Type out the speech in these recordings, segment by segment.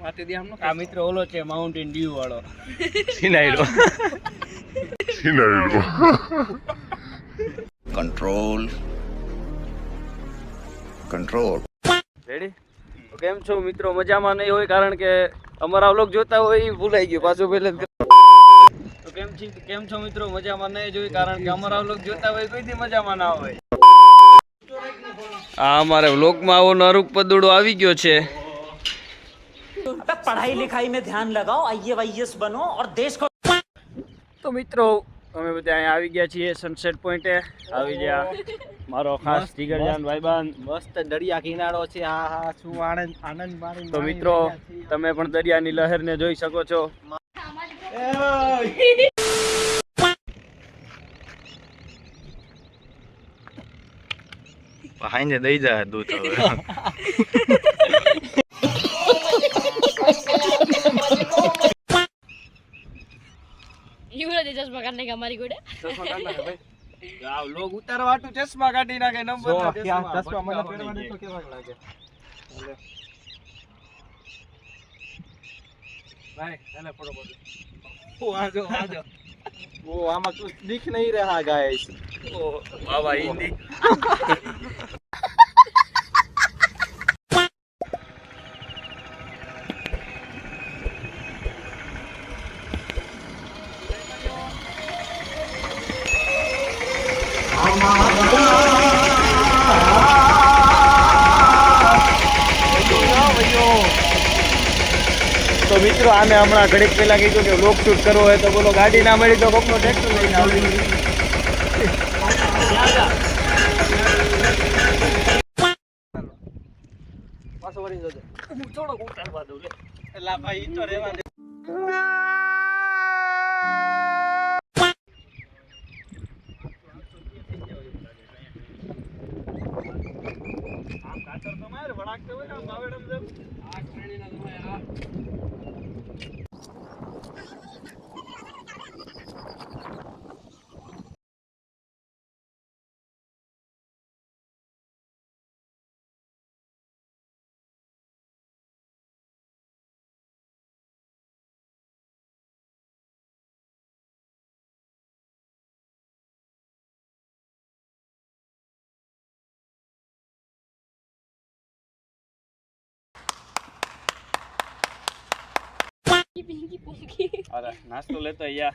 વાતે દે આમનો આ મિત્ર ઓલો છે માઉન્ટેન ડ્યુ વાળો સિનાઈડો કંટ્રોલ રેડી તો કેમ છો મિત્રો? મજામાં નહીં હોય કારણ કે અમારા વ્લોગ જોતા હોય એ ભૂલાઈ ગયું પાછું પહેલે તો કેમ છો મિત્રો? મજામાં નહીં જોઈ કારણ કે અમારા વ્લોગ જોતા હોય કોઈ દી મજામાં ના હોય. આ અમારે વ્લોગમાં આવો નરુક પદુડો આવી ગયો છે. पढ़ाई लिखाई में ध्यान लगाओ, आईएएस बनो और देश को। તો મિત્રો અમે બધા અહીંયા આવી ગયા છીએ સનસેટ પોઈન્ટે. આવી ગયા મારો ખાસ જીગરજાન ભાઈબાન. મસ્ત દરિયા કિનારો છે. હા હા શું આનંદ માણી. તો મિત્રો તમે પણ દરિયાની લહેરને જોઈ શકો છો. હાઈને દઈ જાય દૂધ હવે. युवराज चश्मा काटने का हमारी गोड़े લોગ ઉતારવા વાટું ચશ્મા કાઢી નાખે. નંબર ચશ્મા મને પહેરવા દે તો કેવા લાગે ભાઈ. ચાલે ફટોફટ. ઓ આજો ઓ આમાં कुछ दिख नहीं रहा गाइस. ઓ બાબા હિન્દી. તો મિત્રો આને હમણાં ઘડીક પહેલા કીધું કે વ્લોગ શૂટ કરવો હોય તો બોલો ગાડી ના મળી તો કોકનો ટ્રેક્ટર લઈને આવી. પાછો વળી જજો. હું થોડોક ઉતારવા દઉં લે. એલા ભાઈ ઈ તો રહેવા દે. આમ કાતર તો માર વળાકતો હોય ને બાવેડમ જેમ. આ શ્રેણીના તમે આ पिंकी पुंकी અરે નાસ્તો લેતો યા.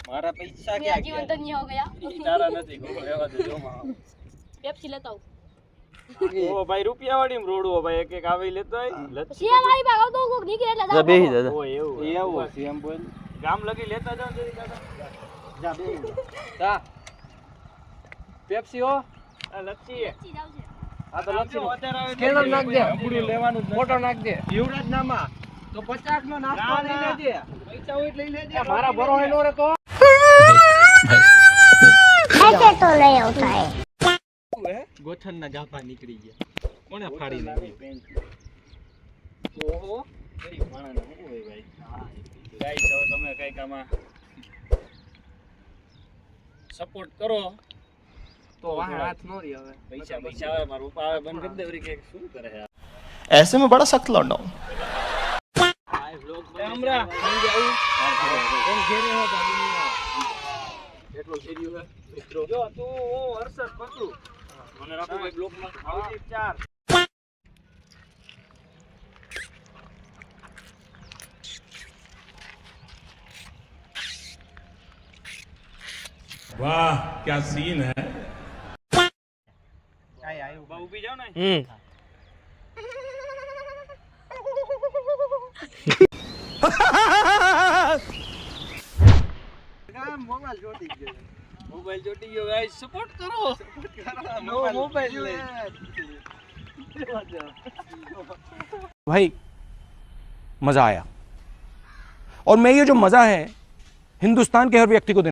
મારા પૈસા मेरा ક્યાં जीवन ગયા? तो नहीं हो गया ઈ તારા નથી ગો લેવા દે જો માં. पेप्सी लेता हूँ ઓ ભાઈ રૂપિયા વાળી માં રોડવો ભાઈ એક એક આવી લેતો હોય લચ્છી. सीएम हमारी भागो तो को निकले ले जाओ બેહી દાદા. ઓ એવું એવું છે એમ બોલ. ગામ લગી લેતા જાવ જરી દાદા. જા બે જા પેપ્સી હો. આ લચ્છી जाओ से આ તો લખી વધારે આવે સ્કેનર નાખ દે. પૂરું લેવાનું ફોટો નાખ દે. યુવરાજ નામાં તો 50 નો નાસ્તો લઈ લેજે. પૈસા હોય લઈ લેજે. મારા ભરો નો રે તો ऐसे तो नहीं होता है ગોઠણ ના ગાફા નીકળી ગયા. કોણે ફાડી નાખી? ઓહો ગરીબ માણસને શું હોય ભાઈ. હા ગાઈસ હવે તમે કઈક આમાં સપોર્ટ કરો તો વાહ હાથ નો રી હવે. પૈસા પૈસા આવે મારા પપ્પા આવે બંધ કરી દે વળી કે શું કરે છે ऐसे में बड़ा सख्त लौंडा हूं. હમરા સમજી આવું એમ ઘેરે હો તો એટલો શેર્યું હે મિત્રો. જો તું હું હર્ષદ પસુ મને રાખો ભાઈ બ્લોક માં આવતી 4 वाह क्या सीन है. આય આયો. બા ઊભી જાવ ને. મોબાઈલ જોડી ગયો. મોબાઈલ ચોટી ગયો ગાઈસ સપોર્ટ કરો. નો મોબાઈલ લે. भाई मज़ा आया और मैं ये जो मज़ा है हिंदुस्तान के हर व्यक्ति को देना